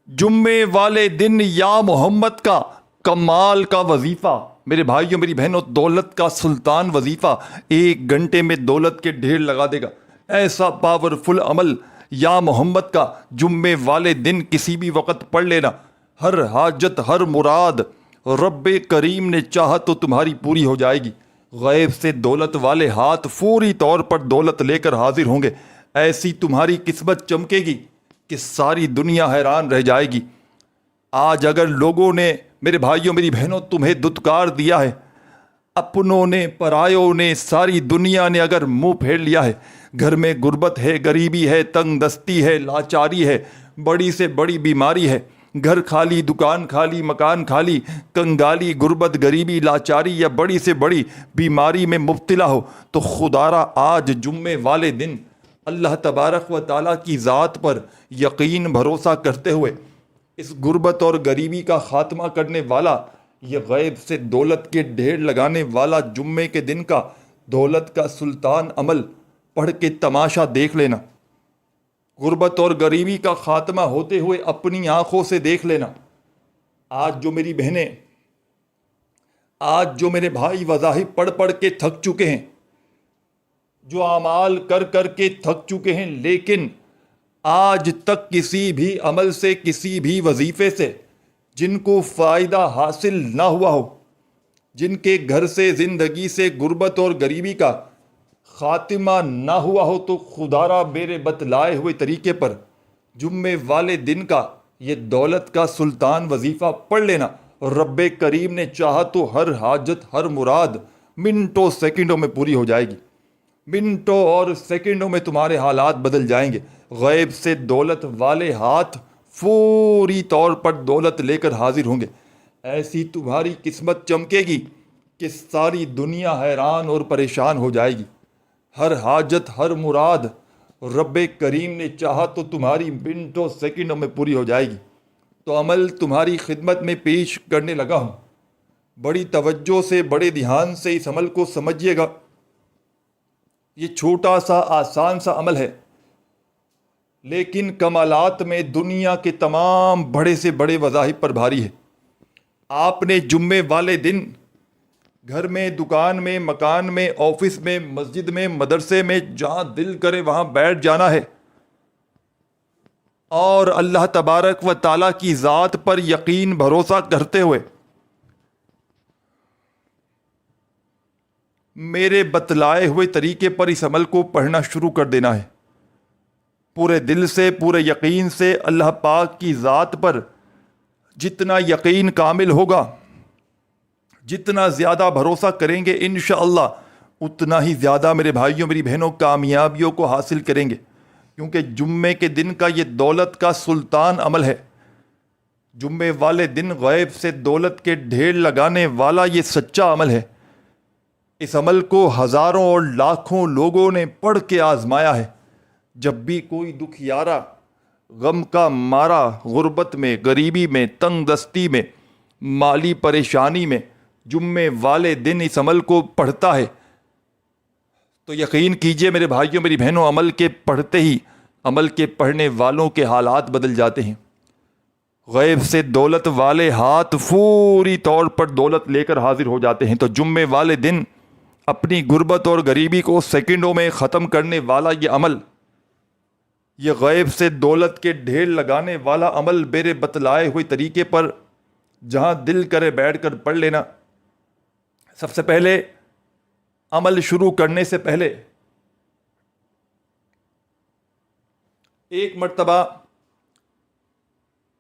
جمعے والے دن یا محمد کا کمال کا وظیفہ، میرے بھائیوں میری بہنوں، دولت کا سلطان وظیفہ 1 گھنٹے میں دولت کے ڈھیر لگا دے گا۔ ایسا پاورفل عمل یا محمد کا جمعے والے دن کسی بھی وقت پڑھ لینا، ہر حاجت ہر مراد رب کریم نے چاہا تو تمہاری پوری ہو جائے گی۔ غیب سے دولت والے ہاتھ فوری طور پر دولت لے کر حاضر ہوں گے۔ ایسی تمہاری قسمت چمکے گی کہ ساری دنیا حیران رہ جائے گی۔ آج اگر لوگوں نے، میرے بھائیوں میری بہنوں، تمہیں دھتکار دیا ہے، اپنوں نے پرایوں نے ساری دنیا نے اگر منہ پھیر لیا ہے، گھر میں غربت ہے، غریبی ہے، تنگ دستی ہے، لاچاری ہے، بڑی سے بڑی بیماری ہے، گھر خالی، دکان خالی، مکان خالی، کنگالی، غربت، غریبی، لاچاری یا بڑی سے بڑی بیماری میں مبتلا ہو، تو خدارا آج جمعے والے دن اللہ تبارک و تعالیٰ کی ذات پر یقین بھروسہ کرتے ہوئے اس غربت اور غریبی کا خاتمہ کرنے والا، یہ غیب سے دولت کے ڈھیر لگانے والا جمعے کے دن کا دولت کا سلطان عمل پڑھ کے تماشا دیکھ لینا۔ غربت اور غریبی کا خاتمہ ہوتے ہوئے اپنی آنکھوں سے دیکھ لینا۔ آج جو میری بہنیں، آج جو میرے بھائی وظائف پڑھ پڑھ کے تھک چکے ہیں، جو اعمال کر کر کے تھک چکے ہیں، لیکن آج تک کسی بھی عمل سے، کسی بھی وظیفے سے جن کو فائدہ حاصل نہ ہوا ہو، جن کے گھر سے، زندگی سے غربت اور غریبی کا خاتمہ نہ ہوا ہو، تو خدارا میرے بتلائے ہوئے طریقے پر جمعے والے دن کا یہ دولت کا سلطان وظیفہ پڑھ لینا۔ رب کریم نے چاہا تو ہر حاجت ہر مراد منٹوں سیکنڈوں میں پوری ہو جائے گی۔ منٹوں اور سیکنڈوں میں تمہارے حالات بدل جائیں گے۔ غیب سے دولت والے ہاتھ فوری طور پر دولت لے کر حاضر ہوں گے۔ ایسی تمہاری قسمت چمکے گی کہ ساری دنیا حیران اور پریشان ہو جائے گی۔ ہر حاجت ہر مراد رب کریم نے چاہا تو تمہاری منٹوں سیکنڈوں میں پوری ہو جائے گی۔ تو عمل تمہاری خدمت میں پیش کرنے لگا ہوں، بڑی توجہ سے، بڑے دھیان سے اس عمل کو سمجھیے گا۔ یہ چھوٹا سا آسان سا عمل ہے، لیکن کمالات میں دنیا کے تمام بڑے سے بڑے وظائف پر بھاری ہے۔ آپ نے جمعے والے دن گھر میں، دکان میں، مکان میں، آفس میں، مسجد میں، مدرسے میں، جہاں دل کرے وہاں بیٹھ جانا ہے اور اللہ تبارک و تعالیٰ کی ذات پر یقین بھروسہ کرتے ہوئے میرے بتلائے ہوئے طریقے پر اس عمل کو پڑھنا شروع کر دینا ہے۔ پورے دل سے، پورے یقین سے اللہ پاک کی ذات پر جتنا یقین کامل ہوگا، جتنا زیادہ بھروسہ کریں گے، انشاءاللہ اتنا ہی زیادہ میرے بھائیوں میری بہنوں کامیابیوں کو حاصل کریں گے، کیونکہ جمعے کے دن کا یہ دولت کا سلطان عمل ہے۔ جمعے والے دن غیب سے دولت کے ڈھیر لگانے والا یہ سچا عمل ہے۔ اس عمل کو ہزاروں اور لاکھوں لوگوں نے پڑھ کے آزمایا ہے۔ جب بھی کوئی دکھیارا، غم کا مارا، غربت میں، غریبی میں، تنگ دستی میں، مالی پریشانی میں جمعے والے دن اس عمل کو پڑھتا ہے، تو یقین کیجئے میرے بھائیوں میری بہنوں، عمل کے پڑھتے ہی عمل کے پڑھنے والوں کے حالات بدل جاتے ہیں۔ غیب سے دولت والے ہاتھ فوری طور پر دولت لے کر حاضر ہو جاتے ہیں۔ تو جمعے والے دن اپنی غربت اور غریبی کو سیکنڈوں میں ختم کرنے والا یہ عمل، یہ غیب سے دولت کے ڈھیر لگانے والا عمل میرے بتلائے ہوئے طریقے پر جہاں دل کرے بیٹھ کر پڑھ لینا۔ سب سے پہلے عمل شروع کرنے سے پہلے ایک مرتبہ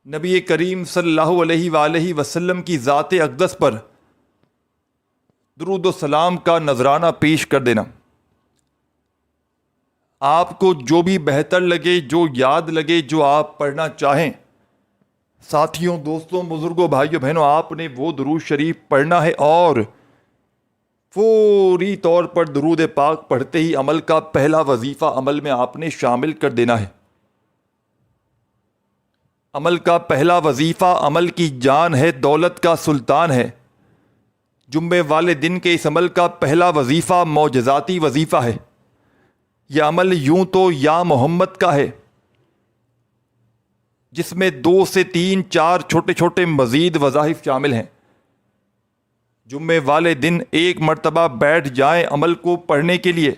نبی کریم صلی اللہ علیہ وآلہ وسلم کی ذات اقدس پر درود و سلام کا نذرانہ پیش کر دینا۔ آپ کو جو بھی بہتر لگے، جو یاد لگے، جو آپ پڑھنا چاہیں، ساتھیوں، دوستوں، بزرگوں، بھائیوں، بہنوں، آپ نے وہ درود شریف پڑھنا ہے اور فوری طور پر درود پاک پڑھتے ہی عمل کا پہلا وظیفہ عمل میں آپ نے شامل کر دینا ہے۔ عمل کا پہلا وظیفہ عمل کی جان ہے، دولت کا سلطان ہے۔ جمعے والے دن کے اس عمل کا پہلا وظیفہ معجزاتی وظیفہ ہے۔ یہ عمل یوں تو یا محمد کا ہے، جس میں 2 سے 3 4 چھوٹے چھوٹے مزید وظائف شامل ہیں۔ جمعے والے دن ایک مرتبہ بیٹھ جائیں عمل کو پڑھنے کے لیے،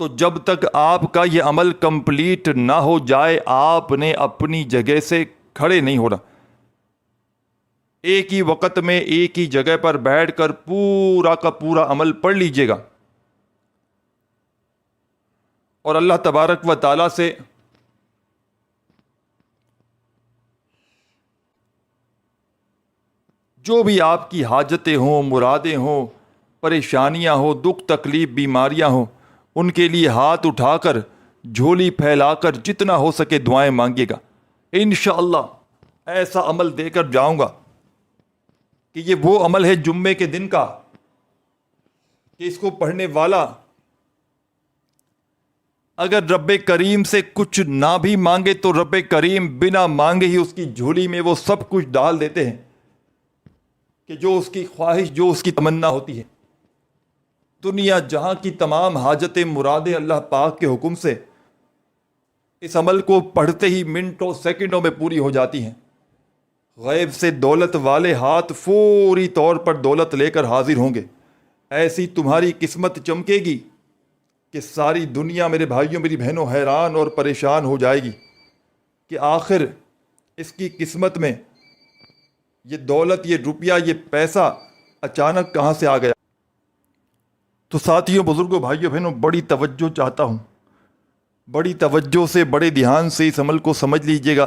تو جب تک آپ کا یہ عمل کمپلیٹ نہ ہو جائے آپ نے اپنی جگہ سے کھڑے نہیں ہونا۔ ایک ہی وقت میں ایک ہی جگہ پر بیٹھ کر پورا کا پورا عمل پڑھ لیجئے گا، اور اللہ تبارک و تعالی سے جو بھی آپ کی حاجتیں ہوں، مرادیں ہوں، پریشانیاں ہوں، دکھ تکلیف بیماریاں ہوں، ان کے لیے ہاتھ اٹھا کر جھولی پھیلا کر جتنا ہو سکے دعائیں مانگیے گا۔ انشاءاللہ ایسا عمل دے کر جاؤں گا کہ یہ وہ عمل ہے جمعے کے دن کا کہ اس کو پڑھنے والا اگر رب کریم سے کچھ نہ بھی مانگے تو رب کریم بنا مانگے ہی اس کی جھولی میں وہ سب کچھ ڈال دیتے ہیں کہ جو اس کی خواہش، جو اس کی تمنا ہوتی ہے۔ دنیا جہاں کی تمام حاجتیں مرادیں اللہ پاک کے حکم سے اس عمل کو پڑھتے ہی منٹوں سیکنڈوں میں پوری ہو جاتی ہیں۔ غیب سے دولت والے ہاتھ فوری طور پر دولت لے کر حاضر ہوں گے۔ ایسی تمہاری قسمت چمکے گی کہ ساری دنیا میرے بھائیوں میری بہنوں حیران اور پریشان ہو جائے گی کہ آخر اس کی قسمت میں یہ دولت، یہ روپیہ، یہ پیسہ اچانک کہاں سے آ گیا۔ تو ساتھیوں، بزرگوں، بھائیوں، بہنوں، بڑی توجہ چاہتا ہوں، بڑی توجہ سے، بڑے دھیان سے اس عمل کو سمجھ لیجئے گا۔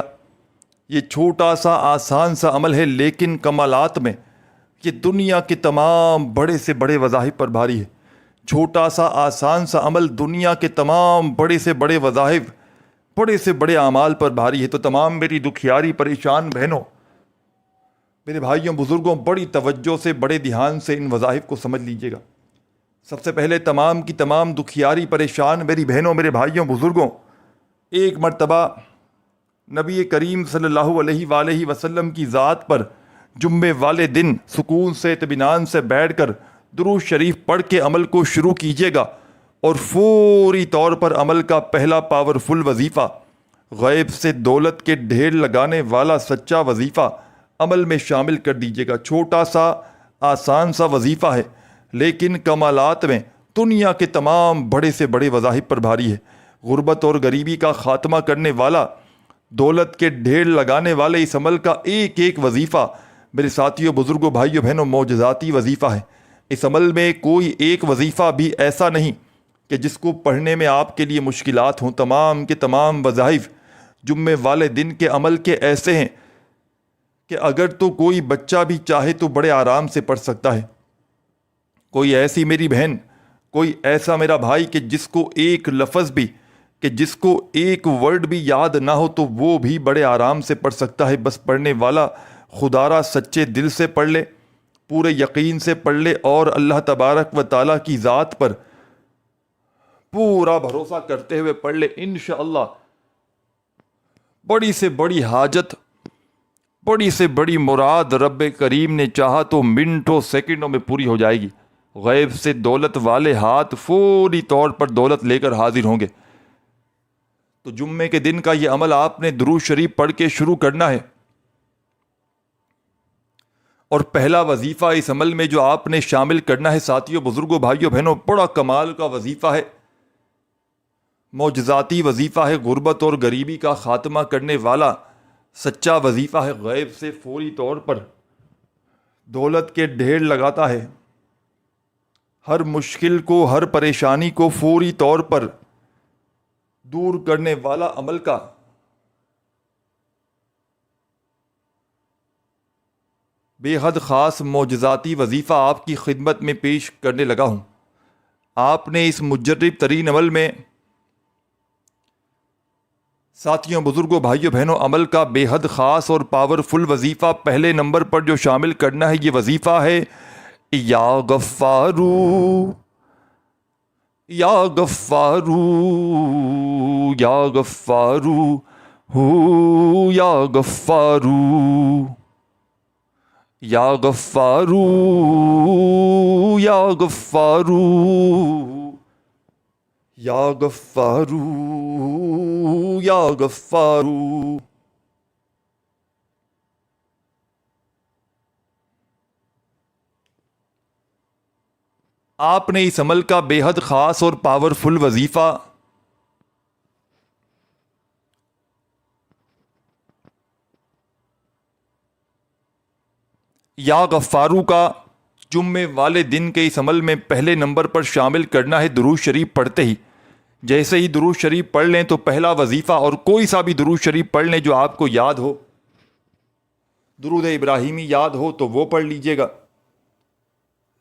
یہ چھوٹا سا آسان سا عمل ہے، لیکن کمالات میں یہ دنیا کے تمام بڑے سے بڑے وظائف پر بھاری ہے۔ چھوٹا سا آسان سا عمل دنیا کے تمام بڑے سے بڑے وظائف، بڑے سے بڑے اعمال پر بھاری ہے۔ تو تمام میری دکھیاری پریشان بہنوں، میرے بھائیوں، بزرگوں، بڑی توجہ سے، بڑے دھیان سے ان وظائف کو سمجھ لیجئے گا۔ سب سے پہلے تمام کی تمام دکھیاری پریشان میری بہنوں، میرے بھائیوں، بزرگوں، ایک مرتبہ نبی کریم صلی اللہ علیہ وآلہ وسلم کی ذات پر جمعے والے دن سکون سے، اطمینان سے بیٹھ کر درود شریف پڑھ کے عمل کو شروع کیجیے گا، اور فوری طور پر عمل کا پہلا پاورفل وظیفہ، غیب سے دولت کے ڈھیر لگانے والا سچا وظیفہ عمل میں شامل کر دیجیے گا۔ چھوٹا سا آسان سا وظیفہ ہے، لیکن کمالات میں دنیا کے تمام بڑے سے بڑے وظائف پر بھاری ہے۔ غربت اور غریبی کا خاتمہ کرنے والا، دولت کے ڈھیر لگانے والے اس عمل کا ایک ایک وظیفہ میرے ساتھیوں، بزرگوں، بھائیوں، بہنوں معجزاتی وظیفہ ہے۔ اس عمل میں کوئی ایک وظیفہ بھی ایسا نہیں کہ جس کو پڑھنے میں آپ کے لیے مشکلات ہوں۔ تمام کے تمام وظائف جمعے والے دن کے عمل کے ایسے ہیں کہ اگر تو کوئی بچہ بھی چاہے تو بڑے آرام سے پڑھ سکتا ہے۔ کوئی ایسی میری بہن، کوئی ایسا میرا بھائی کہ جس کو ایک لفظ بھی، کہ جس کو ایک ورڈ بھی یاد نہ ہو تو وہ بھی بڑے آرام سے پڑھ سکتا ہے۔ بس پڑھنے والا خدارا سچے دل سے پڑھ لے، پورے یقین سے پڑھ لے، اور اللہ تبارک و تعالیٰ کی ذات پر پورا بھروسہ کرتے ہوئے پڑھ لے، انشاءاللہ بڑی سے بڑی حاجت، بڑی سے بڑی مراد رب کریم نے چاہا تو منٹوں سیکنڈوں میں پوری ہو جائے گی۔ غیب سے دولت والے ہاتھ فوری طور پر دولت لے کر حاضر ہوں گے۔ تو جمعے کے دن کا یہ عمل آپ نے درود شریف پڑھ کے شروع کرنا ہے، اور پہلا وظیفہ اس عمل میں جو آپ نے شامل کرنا ہے ساتھیوں، بزرگوں، بھائیوں، بہنوں، بڑا کمال کا وظیفہ ہے، معجزاتی وظیفہ ہے، غربت اور غریبی کا خاتمہ کرنے والا سچا وظیفہ ہے۔ غیب سے فوری طور پر دولت کے ڈھیر لگاتا ہے، ہر مشکل کو، ہر پریشانی کو فوری طور پر دور کرنے والا عمل کا بے حد خاص معجزاتی وظیفہ آپ کی خدمت میں پیش کرنے لگا ہوں۔ آپ نے اس مجرب ترین عمل میں ساتھیوں، بزرگوں، بھائیوں، بہنوں، عمل کا بے حد خاص اور پاورفل وظیفہ پہلے نمبر پر جو شامل کرنا ہے، یہ وظیفہ ہے یا غفارو، یا غفارو، یا غفارو، ہو یا غفارو، یا غفارو، یا غفارو، یا غفارو، یا غفار. آپ نے اس عمل کا بے حد خاص اور پاورفل وظیفہ یا غفارو کا جمعے والے دن کے اس عمل میں پہلے نمبر پر شامل کرنا ہے. درود شریف پڑھتے ہی جیسے ہی درود شریف پڑھ لیں تو پہلا وظیفہ، اور کوئی سا بھی درود شریف پڑھ لیں جو آپ کو یاد ہو، درود ابراہیمی یاد ہو تو وہ پڑھ لیجئے گا،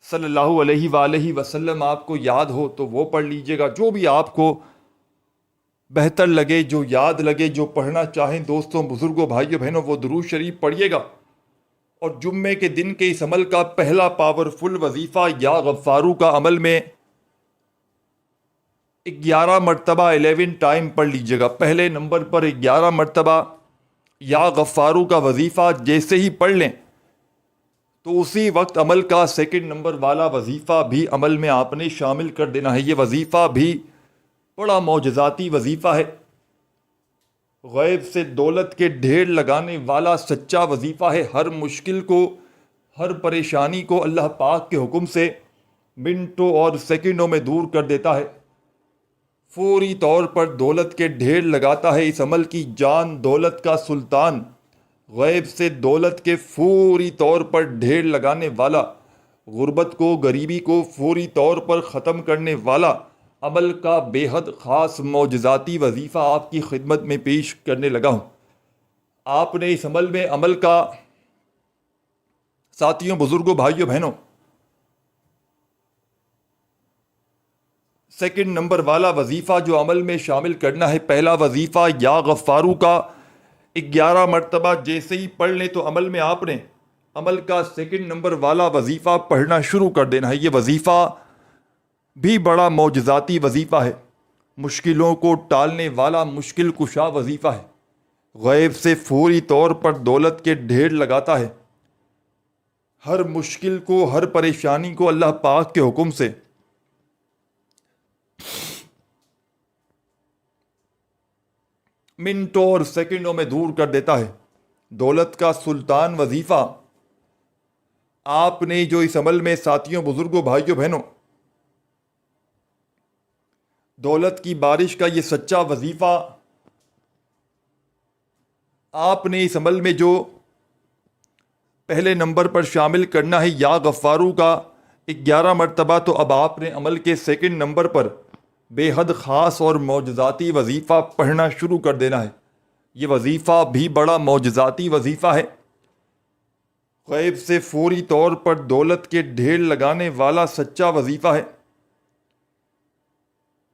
صلی اللہ علیہ وآلہ وسلم آپ کو یاد ہو تو وہ پڑھ لیجئے گا، جو بھی آپ کو بہتر لگے، جو یاد لگے، جو پڑھنا چاہیں دوستوں، بزرگوں، بھائیوں، بہنوں، وہ درود شریف پڑھیے گا. اور جمعے کے دن کے اس عمل کا پہلا پاورفل وظیفہ یا غفارو کا عمل میں 11 مرتبہ 11 ٹائم پڑھ لیجئے گا. پہلے نمبر پر 11 مرتبہ یا غفارو کا وظیفہ جیسے ہی پڑھ لیں تو اسی وقت عمل کا سیکنڈ نمبر والا وظیفہ بھی عمل میں آپ نے شامل کر دینا ہے. یہ وظیفہ بھی بڑا معجزاتی وظیفہ ہے، غیب سے دولت کے ڈھیر لگانے والا سچا وظیفہ ہے. ہر مشکل کو، ہر پریشانی کو اللہ پاک کے حکم سے منٹوں اور سیکنڈوں میں دور کر دیتا ہے، فوری طور پر دولت کے ڈھیر لگاتا ہے. اس عمل کی جان دولت کا سلطان، غیب سے دولت کے فوری طور پر ڈھیر لگانے والا، غربت کو، غریبی کو فوری طور پر ختم کرنے والا عمل کا بے حد خاص معجزاتی وظیفہ آپ کی خدمت میں پیش کرنے لگا ہوں. آپ نے اس عمل میں عمل کا ساتھیوں، بزرگوں، بھائیوں، بہنوں، سیکنڈ نمبر والا وظیفہ جو عمل میں شامل کرنا ہے، پہلا وظیفہ یا غفارو کا 11 مرتبہ جیسے ہی پڑھ لیں تو عمل میں آپ نے عمل کا سیکنڈ نمبر والا وظیفہ پڑھنا شروع کر دینا ہے. یہ وظیفہ بھی بڑا معجزاتی وظیفہ ہے، مشکلوں کو ٹالنے والا مشکل کشا وظیفہ ہے، غیب سے فوری طور پر دولت کے ڈھیر لگاتا ہے. ہر مشکل کو، ہر پریشانی کو اللہ پاک کے حکم سے منٹوں اور سیکنڈوں میں دور کر دیتا ہے. دولت کا سلطان وظیفہ آپ نے جو اس عمل میں ساتھیوں، بزرگوں، بھائیوں، بہنوں، دولت کی بارش کا یہ سچا وظیفہ آپ نے اس عمل میں جو پہلے نمبر پر شامل کرنا ہے یا غفارو کا 11 مرتبہ، تو اب آپ نے عمل کے سیکنڈ نمبر پر بے حد خاص اور معجزاتی وظیفہ پڑھنا شروع کر دینا ہے. یہ وظیفہ بھی بڑا معجزاتی وظیفہ ہے، غیب سے فوری طور پر دولت کے ڈھیر لگانے والا سچا وظیفہ ہے.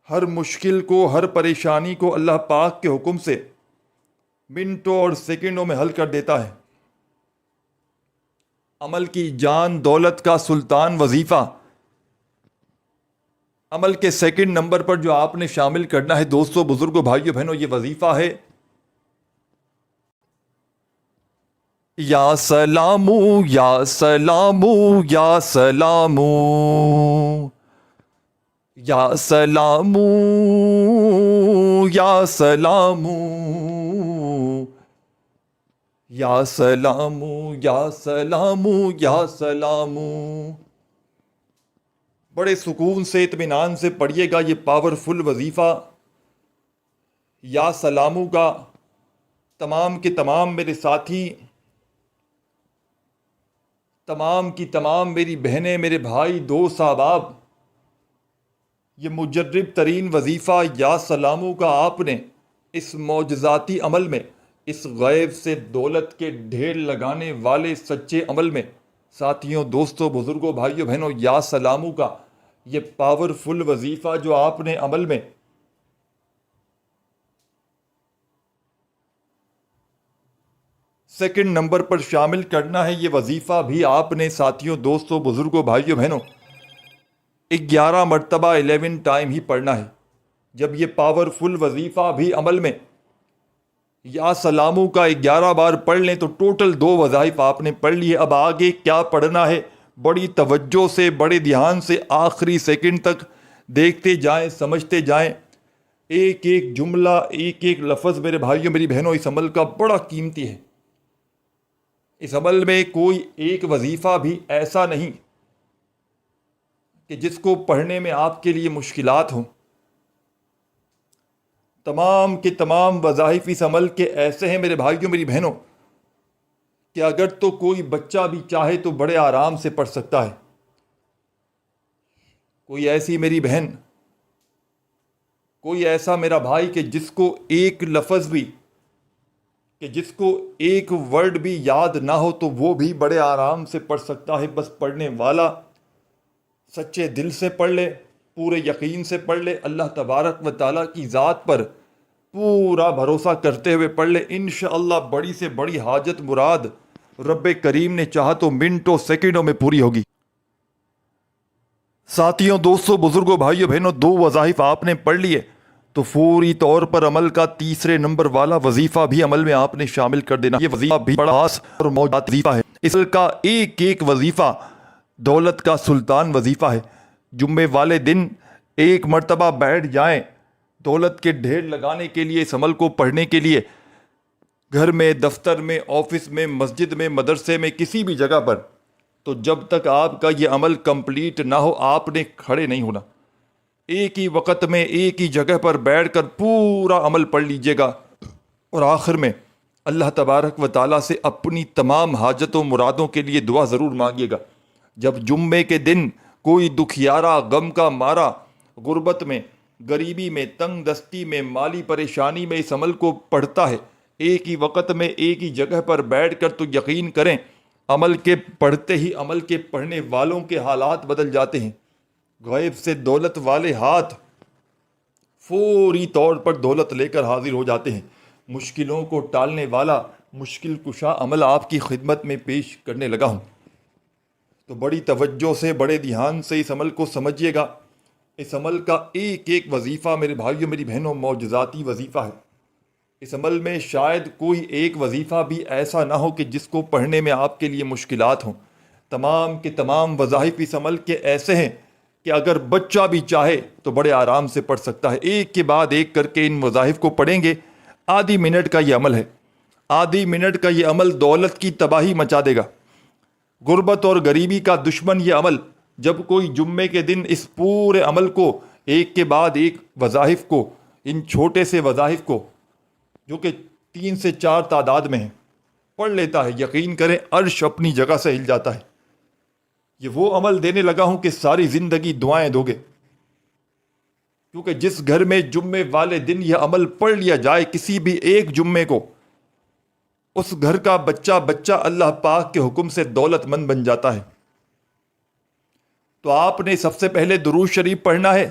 ہر مشکل کو، ہر پریشانی کو اللہ پاک کے حکم سے منٹوں اور سیکنڈوں میں حل کر دیتا ہے. عمل کی جان دولت کا سلطان وظیفہ عمل کے سیکنڈ نمبر پر جو آپ نے شامل کرنا ہے دوستوں، بزرگوں، بھائیوں، بہنوں، یہ وظیفہ ہے یا سلامو یا سلامو یا سلامو یا سلامو یا سلامو یا سلامو یا سلامو یا سلامو. بڑے سکون سے، اطمینان سے پڑھیے گا یہ پاورفل وظیفہ یا سلامو کا. تمام کے تمام میرے ساتھی، تمام کی تمام میری بہنیں، میرے بھائی، دوست، احباب، یہ مجرب ترین وظیفہ یا سلامو کا آپ نے اس معجزاتی عمل میں، اس غیب سے دولت کے ڈھیر لگانے والے سچے عمل میں، ساتھیوں، دوستوں، بزرگوں، بھائیوں، بہنوں، یا سلامو کا یہ پاورفل وظیفہ جو آپ نے عمل میں سیکنڈ نمبر پر شامل کرنا ہے، یہ وظیفہ بھی آپ نے ساتھیوں، دوستوں، بزرگوں، بھائیوں، بہنوں 11 مرتبہ 11 ٹائم ہی پڑھنا ہے. جب یہ پاورفل وظیفہ بھی عمل میں یا سلامو کا 11 بار پڑھ لیں تو ٹوٹل 2 وظائف آپ نے پڑھ لیے. اب آگے کیا پڑھنا ہے بڑی توجہ سے، بڑے دھیان سے آخری سیکنڈ تک دیکھتے جائیں، سمجھتے جائیں. ایک ایک جملہ، ایک ایک لفظ میرے بھائیوں میری بہنوں اس عمل کا بڑا قیمتی ہے۔ اس عمل میں کوئی ایک وظیفہ بھی ایسا نہیں کہ جس کو پڑھنے میں آپ کے لیے مشکلات ہوں۔ تمام کے تمام وظائف اس عمل کے ایسے ہیں میرے بھائیوں میری بہنوں کہ اگر تو کوئی بچہ بھی چاہے تو بڑے آرام سے پڑھ سکتا ہے۔ کوئی ایسی میری بہن، کوئی ایسا میرا بھائی کہ جس کو ایک لفظ بھی، کہ جس کو ایک ورڈ بھی یاد نہ ہو تو وہ بھی بڑے آرام سے پڑھ سکتا ہے۔ بس پڑھنے والا سچے دل سے پڑھ لے، پورے یقین سے پڑھ لے، اللہ تبارک و تعالیٰ کی ذات پر پورا بھروسہ کرتے ہوئے پڑھ لے، انشاءاللہ بڑی سے بڑی حاجت مراد رب کریم نے چاہا تو منٹوں سیکنڈوں میں پوری ہوگی۔ ساتھیوں، دوستوں، بزرگوں، بھائیوں بہنوں، 2 وظائف آپ نے پڑھ لیے تو فوری طور پر عمل کا تیسرے نمبر والا وظیفہ بھی عمل میں آپ نے شامل کر دینا۔ یہ وظیفہ بھی بڑا خاص اور موجود وظیفہ ہے۔ اس عمل کا ایک ایک وظیفہ دولت کا سلطان وظیفہ ہے۔ جمعے والے دن ایک مرتبہ بیٹھ جائیں دولت کے ڈھیر لگانے کے لیے، اس عمل کو پڑھنے کے لیے، گھر میں، دفتر میں، آفس میں، مسجد میں، مدرسے میں، کسی بھی جگہ پر، تو جب تک آپ کا یہ عمل کمپلیٹ نہ ہو آپ نے کھڑے نہیں ہونا۔ ایک ہی وقت میں ایک ہی جگہ پر بیٹھ کر پورا عمل پڑھ لیجئے گا، اور آخر میں اللہ تبارک و تعالیٰ سے اپنی تمام حاجتوں مرادوں کے لیے دعا ضرور مانگیے گا۔ جب جمعے کے دن کوئی دکھیارا، غم کا مارا، غربت میں، غریبی میں، تنگ دستی میں، مالی پریشانی میں اس عمل کو پڑھتا ہے ایک ہی وقت میں ایک ہی جگہ پر بیٹھ کر، تو یقین کریں عمل کے پڑھتے ہی عمل کے پڑھنے والوں کے حالات بدل جاتے ہیں۔ غیب سے دولت والے ہاتھ فوری طور پر دولت لے کر حاضر ہو جاتے ہیں۔ مشکلوں کو ٹالنے والا مشکل کشا عمل آپ کی خدمت میں پیش کرنے لگا ہوں، تو بڑی توجہ سے، بڑے دھیان سے اس عمل کو سمجھیے گا۔ اس عمل کا ایک ایک وظیفہ میرے بھائیوں میری بہنوں معجزاتی وظیفہ ہے۔ اس عمل میں شاید کوئی ایک وظیفہ بھی ایسا نہ ہو کہ جس کو پڑھنے میں آپ کے لیے مشکلات ہوں۔ تمام کے تمام وظائف اس عمل کے ایسے ہیں کہ اگر بچہ بھی چاہے تو بڑے آرام سے پڑھ سکتا ہے۔ ایک کے بعد ایک کر کے ان وظائف کو پڑھیں گے۔ آدھی منٹ کا یہ عمل ہے، آدھی منٹ کا یہ عمل دولت کی تباہی مچا دے گا۔ غربت اور غریبی کا دشمن یہ عمل، جب کوئی جمعے کے دن اس پورے عمل کو ایک کے بعد ایک وظائف کو، ان چھوٹے سے وظائف کو جو کہ 3 سے 4 تعداد میں ہیں، پڑھ لیتا ہے، یقین کریں عرش اپنی جگہ سے ہل جاتا ہے۔ یہ وہ عمل دینے لگا ہوں کہ ساری زندگی دعائیں دو گے، کیونکہ جس گھر میں جمعے والے دن یہ عمل پڑھ لیا جائے کسی بھی ایک جمعے کو، اس گھر کا بچہ اللہ پاک کے حکم سے دولت مند بن جاتا ہے۔ تو آپ نے سب سے پہلے درود شریف پڑھنا ہے،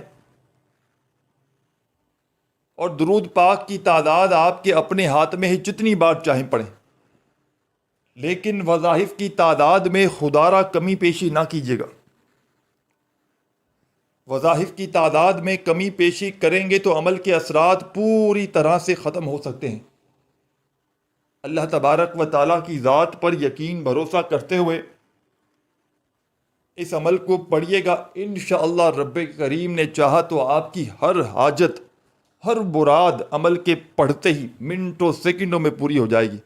اور درود پاک کی تعداد آپ کے اپنے ہاتھ میں ہے، جتنی بار چاہیں پڑھیں، لیکن وظائف کی تعداد میں خدا را کمی پیشی نہ کیجیے گا۔ وظائف کی تعداد میں کمی پیشی کریں گے تو عمل کے اثرات پوری طرح سے ختم ہو سکتے ہیں۔ اللہ تبارک و تعالیٰ کی ذات پر یقین بھروسہ کرتے ہوئے اس عمل کو پڑھیے گا، انشاءاللہ رب کریم نے چاہا تو آپ کی ہر حاجت، ہر مراد عمل کے پڑھتے ہی منٹوں سیکنڈوں میں پوری ہو جائے گی۔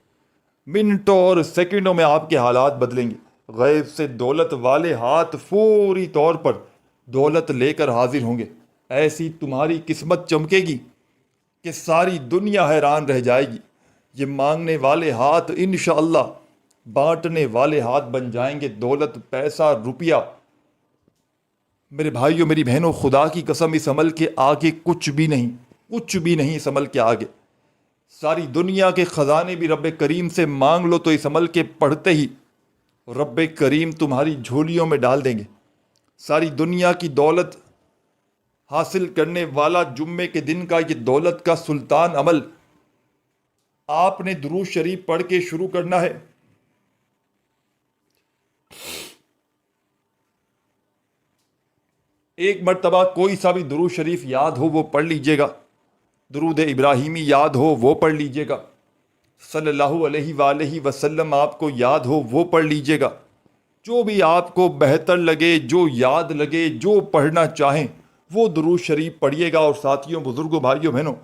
منٹوں اور سیکنڈوں میں آپ کے حالات بدلیں گے۔ غیب سے دولت والے ہاتھ فوری طور پر دولت لے کر حاضر ہوں گے۔ ایسی تمہاری قسمت چمکے گی کہ ساری دنیا حیران رہ جائے گی۔ یہ مانگنے والے ہاتھ انشاءاللہ بانٹنے والے ہاتھ بن جائیں گے۔ دولت، پیسہ، روپیہ، میرے بھائیوں میری بہنوں، خدا کی قسم اس عمل کے آگے کچھ بھی نہیں، کچھ بھی نہیں اس عمل کے آگے۔ ساری دنیا کے خزانے بھی رب کریم سے مانگ لو تو اس عمل کے پڑھتے ہی رب کریم تمہاری جھولیوں میں ڈال دیں گے۔ ساری دنیا کی دولت حاصل کرنے والا جمعے کے دن کا یہ دولت کا سلطان عمل آپ نے درود شریف پڑھ کے شروع کرنا ہے۔ ایک مرتبہ کوئی سا بھی درود شریف یاد ہو وہ پڑھ لیجئے گا۔ درود ابراہیمی یاد ہو وہ پڑھ لیجئے گا۔ صلی اللہ علیہ وآلہ وسلم آپ کو یاد ہو وہ پڑھ لیجئے گا۔ جو بھی آپ کو بہتر لگے، جو یاد لگے، جو پڑھنا چاہیں وہ درود شریف پڑھیے گا۔ اور ساتھیوں، بزرگوں، بھائیوں، بہنوں،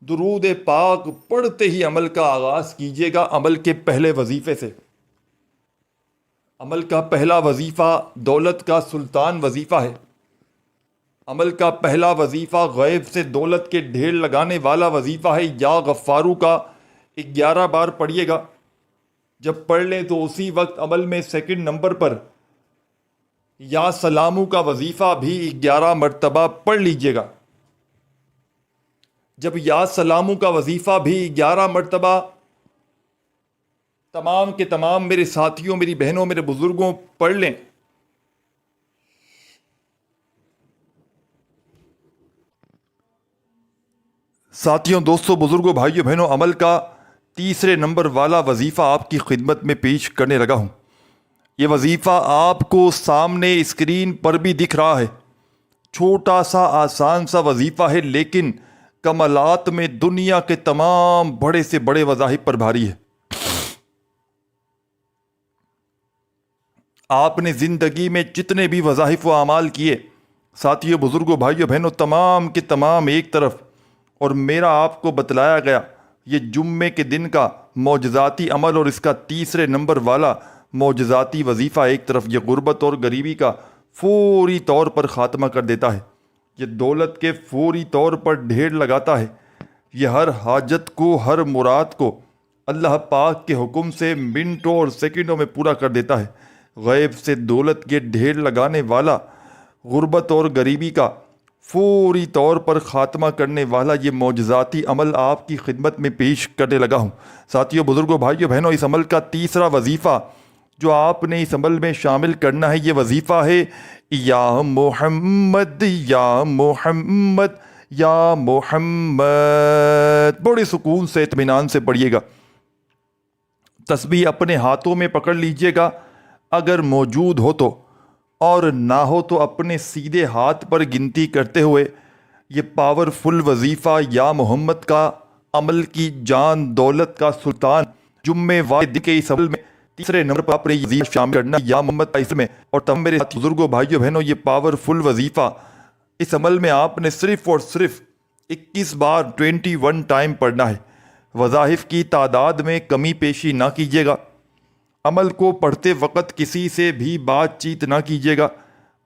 درود پاک پڑھتے ہی عمل کا آغاز کیجیے گا عمل کے پہلے وظیفے سے۔ عمل کا پہلا وظیفہ دولت کا سلطان وظیفہ ہے۔ عمل کا پہلا وظیفہ غیب سے دولت کے ڈھیر لگانے والا وظیفہ ہے۔ یا غفارو کا 11 بار پڑھیے گا۔ جب پڑھ لیں تو اسی وقت عمل میں سیکنڈ نمبر پر یا سلامو کا وظیفہ بھی 11 مرتبہ پڑھ لیجئے گا۔ جب یا سلامو کا وظیفہ بھی 11 مرتبہ تمام کے تمام میرے ساتھیوں، میری بہنوں، میرے بزرگوں پڑھ لیں، ساتھیوں، دوستوں، بزرگوں، بھائیوں، بہنوں، عمل کا تیسرے نمبر والا وظیفہ آپ کی خدمت میں پیش کرنے لگا ہوں۔ یہ وظیفہ آپ کو سامنے اسکرین پر بھی دکھ رہا ہے۔ چھوٹا سا آسان سا وظیفہ ہے، لیکن کمالات میں دنیا کے تمام بڑے سے بڑے وظائف پر بھاری ہے۔ آپ نے زندگی میں جتنے بھی وظائف و اعمال کیے، ساتھیوں، بزرگوں، بھائیوں، بہنوں، تمام کے تمام ایک طرف، اور میرا آپ کو بتلایا گیا یہ جمعے کے دن کا معجزاتی عمل اور اس کا تیسرے نمبر والا معجزاتی وظیفہ ایک طرف، یہ غربت اور غریبی کا فوری طور پر خاتمہ کر دیتا ہے، یہ دولت کے فوری طور پر ڈھیر لگاتا ہے، یہ ہر حاجت کو، ہر مراد کو اللہ پاک کے حکم سے منٹوں اور سیکنڈوں میں پورا کر دیتا ہے۔ غیب سے دولت کے ڈھیر لگانے والا، غربت اور غریبی کا فوری طور پر خاتمہ کرنے والا یہ معجزاتی عمل آپ کی خدمت میں پیش کرنے لگا ہوں۔ ساتھیوں، بزرگوں، بھائیوں، بہنوں، اس عمل کا تیسرا وظیفہ جو آپ نے اس عمل میں شامل کرنا ہے، یہ وظیفہ ہے یا محمد یا محمد یا محمد۔ بڑے سکون سے، اطمینان سے پڑھیے گا۔ تسبیح اپنے ہاتھوں میں پکڑ لیجئے گا اگر موجود ہو تو، اور نہ ہو تو اپنے سیدھے ہاتھ پر گنتی کرتے ہوئے یہ پاورفل وظیفہ یا محمد کا عمل کی جان، دولت کا سلطان، جمعے والے کے اس عمل میں تیسرے نمبر پر اپنے وظیفہ شامل کرنا یا محمد کا اس میں۔ اور تمام میرے بزرگوں، بھائیوں، بہنوں، یہ پاورفل وظیفہ اس عمل میں آپ نے صرف اور صرف 21 بار 21 ٹائم پڑھنا ہے۔ وظائف کی تعداد میں کمی پیشی نہ کیجیے گا۔ عمل کو پڑھتے وقت کسی سے بھی بات چیت نہ کیجیے گا۔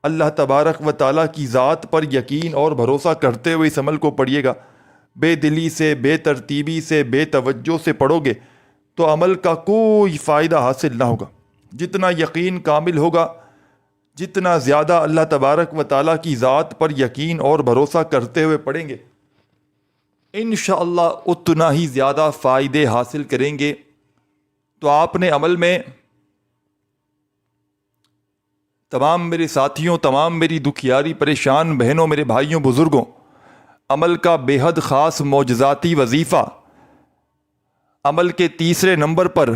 اللہ تبارک و تعالیٰ کی ذات پر یقین اور بھروسہ کرتے ہوئے اس عمل کو پڑھیے گا۔ بے دلی سے، بے ترتیبی سے، بے توجہ سے پڑھو گے تو عمل کا کوئی فائدہ حاصل نہ ہوگا۔ جتنا یقین کامل ہوگا، جتنا زیادہ اللہ تبارک و تعالیٰ کی ذات پر یقین اور بھروسہ کرتے ہوئے پڑھیں گے، انشاءاللہ اتنا ہی زیادہ فائدے حاصل کریں گے۔ تو آپ نے عمل میں تمام میرے ساتھیوں، تمام میری دکھیاری پریشان بہنوں، میرے بھائیوں، بزرگوں، عمل کا بے حد خاص معجزاتی وظیفہ عمل کے تیسرے نمبر پر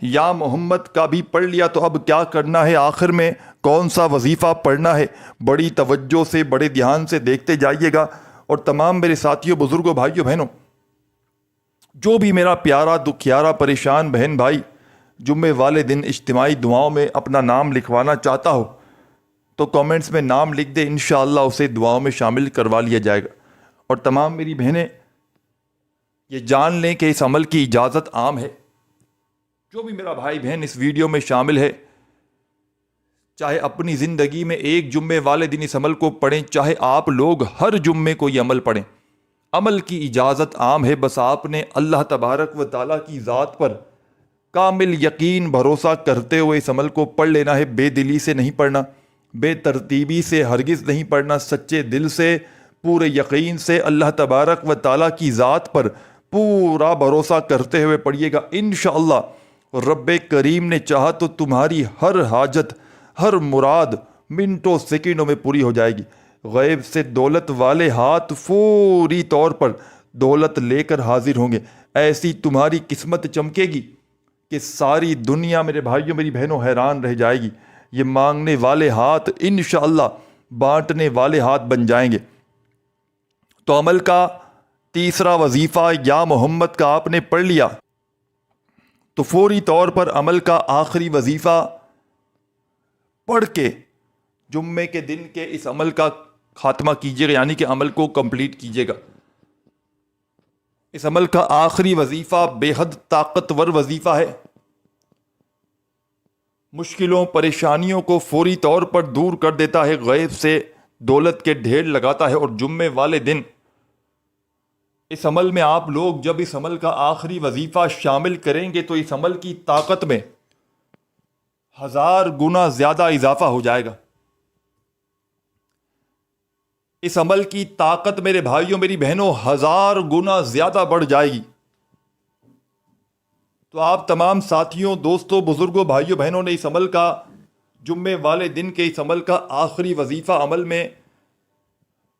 یا محمد کا بھی پڑھ لیا۔ تو اب کیا کرنا ہے، آخر میں کون سا وظیفہ پڑھنا ہے، بڑی توجہ سے، بڑے دھیان سے دیکھتے جائیے گا۔ اور تمام میرے ساتھیوں، بزرگوں، بھائیوں، بہنوں، جو بھی میرا پیارا دکھیارا پریشان بہن بھائی جمعے والے دن اجتماعی دعاؤں میں اپنا نام لکھوانا چاہتا ہو تو کامنٹس میں نام لکھ دے، انشاءاللہ اسے دعاؤں میں شامل کروا لیا جائے گا۔ اور تمام میری بہنیں یہ جان لیں کہ اس عمل کی اجازت عام ہے۔ جو بھی میرا بھائی بہن اس ویڈیو میں شامل ہے، چاہے اپنی زندگی میں ایک جمعے والے دن اس عمل کو پڑھیں، چاہے آپ لوگ ہر جمعے کو یہ عمل پڑھیں، عمل کی اجازت عام ہے۔ بس آپ نے اللہ تبارک و تعالیٰ کی ذات پر کامل یقین بھروسہ کرتے ہوئے اس عمل کو پڑھ لینا ہے۔ بے دلی سے نہیں پڑھنا، بے ترتیبی سے ہرگز نہیں پڑھنا، سچے دل سے، پورے یقین سے اللہ تبارک و تعالیٰ کی ذات پر پورا بھروسہ کرتے ہوئے پڑھیے گا۔ انشاءاللہ رب کریم نے چاہا تو تمہاری ہر حاجت، ہر مراد منٹوں سیکنڈوں میں پوری ہو جائے گی۔ غیب سے دولت والے ہاتھ فوری طور پر دولت لے کر حاضر ہوں گے۔ ایسی تمہاری قسمت چمکے گی کہ ساری دنیا، میرے بھائیوں، میری بہنوں، حیران رہ جائے گی۔ یہ مانگنے والے ہاتھ انشاءاللہ بانٹنے والے ہاتھ بن جائیں گے۔ تو عمل کا تیسرا وظیفہ یا محمد کا آپ نے پڑھ لیا، تو فوری طور پر عمل کا آخری وظیفہ پڑھ کے جمعے کے دن کے اس عمل کا خاتمہ کیجیے گا، یعنی کہ عمل کو کمپلیٹ کیجیے گا۔ اس عمل کا آخری وظیفہ بے حد طاقتور وظیفہ ہے، مشکلوں پریشانیوں کو فوری طور پر دور کر دیتا ہے، غیب سے دولت کے ڈھیر لگاتا ہے۔ اور جمعے والے دن اس عمل میں آپ لوگ جب اس عمل کا آخری وظیفہ شامل کریں گے تو اس عمل کی طاقت میں 1000 گنا زیادہ اضافہ ہو جائے گا۔ اس عمل کی طاقت میرے بھائیوں میری بہنوں 1000 گنا زیادہ بڑھ جائے گی۔ تو آپ تمام ساتھیوں، دوستوں، بزرگوں، بھائیوں، بہنوں نے اس عمل کا، جمعے والے دن کے اس عمل کا آخری وظیفہ عمل میں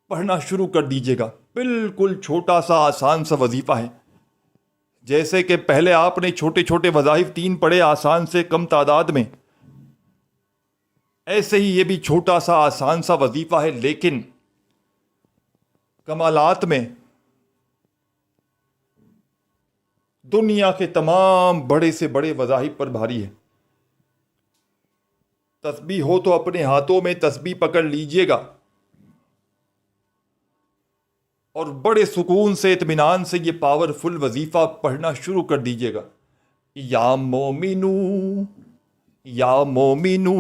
پڑھنا شروع کر دیجیے گا۔ بالکل چھوٹا سا آسان سا وظیفہ ہے، جیسے کہ پہلے آپ نے چھوٹے چھوٹے وظائف 3 پڑھے آسان سے کم تعداد میں، ایسے ہی یہ بھی چھوٹا سا آسان سا وظیفہ ہے، لیکن کمالات میں دنیا کے تمام بڑے سے بڑے وظائف پر بھاری ہے۔ تسبیح ہو تو اپنے ہاتھوں میں تسبیح پکڑ لیجئے گا اور بڑے سکون سے، اطمینان سے یہ پاورفل وظیفہ پڑھنا شروع کر دیجئے گا۔ یا مومنو یا مومنو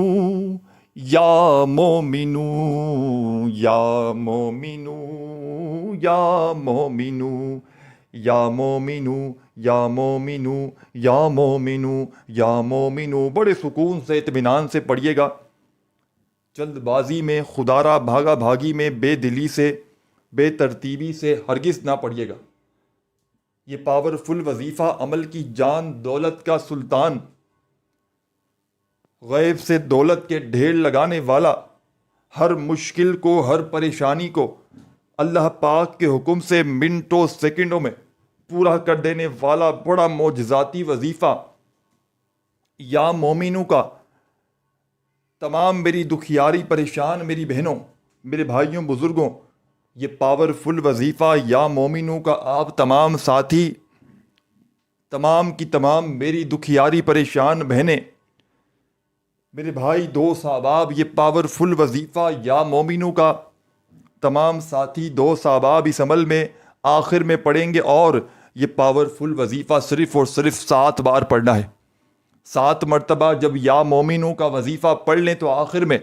یا مومنو یا مومنو یا مومنو یا مومنو یا مومنو یا مومنو یا مومنو، بڑے سکون سے، اطمینان سے پڑھیے گا، جلد بازی میں، خدارہ بھاگا بھاگی میں، بے دلی سے، بے ترتیبی سے ہرگز نہ پڑھیے گا۔ یہ پاورفل وظیفہ عمل کی جان دولت کا سلطان، غیب سے دولت کے ڈھیر لگانے والا، ہر مشکل کو، ہر پریشانی کو اللہ پاک کے حکم سے منٹوں سیکنڈوں میں پورا کر دینے والا بڑا معجزاتی وظیفہ یا مومنوں کا، تمام میری دکھیاری پریشان میری بہنوں، میرے بھائیوں، بزرگوں، یہ پاورفل وظیفہ یا مومنوں کا آپ تمام ساتھی، تمام کی تمام میری دکھیاری پریشان بہنیں، میرے بھائی، دوست، احباب، یہ پاورفل وظیفہ یا مومنوں کا تمام ساتھی، دوست، احباب اس عمل میں آخر میں پڑھیں گے، اور یہ پاورفل وظیفہ صرف اور صرف 7 بار پڑھنا ہے۔ 7 مرتبہ جب یا مومنوں کا وظیفہ پڑھ لیں تو آخر میں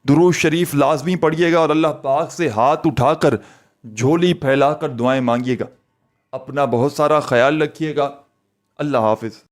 درود شریف لازمی پڑھیے گا اور اللہ پاک سے ہاتھ اٹھا کر، جھولی پھیلا کر دعائیں مانگیے گا۔ اپنا بہت سارا خیال رکھیے گا۔ اللہ حافظ۔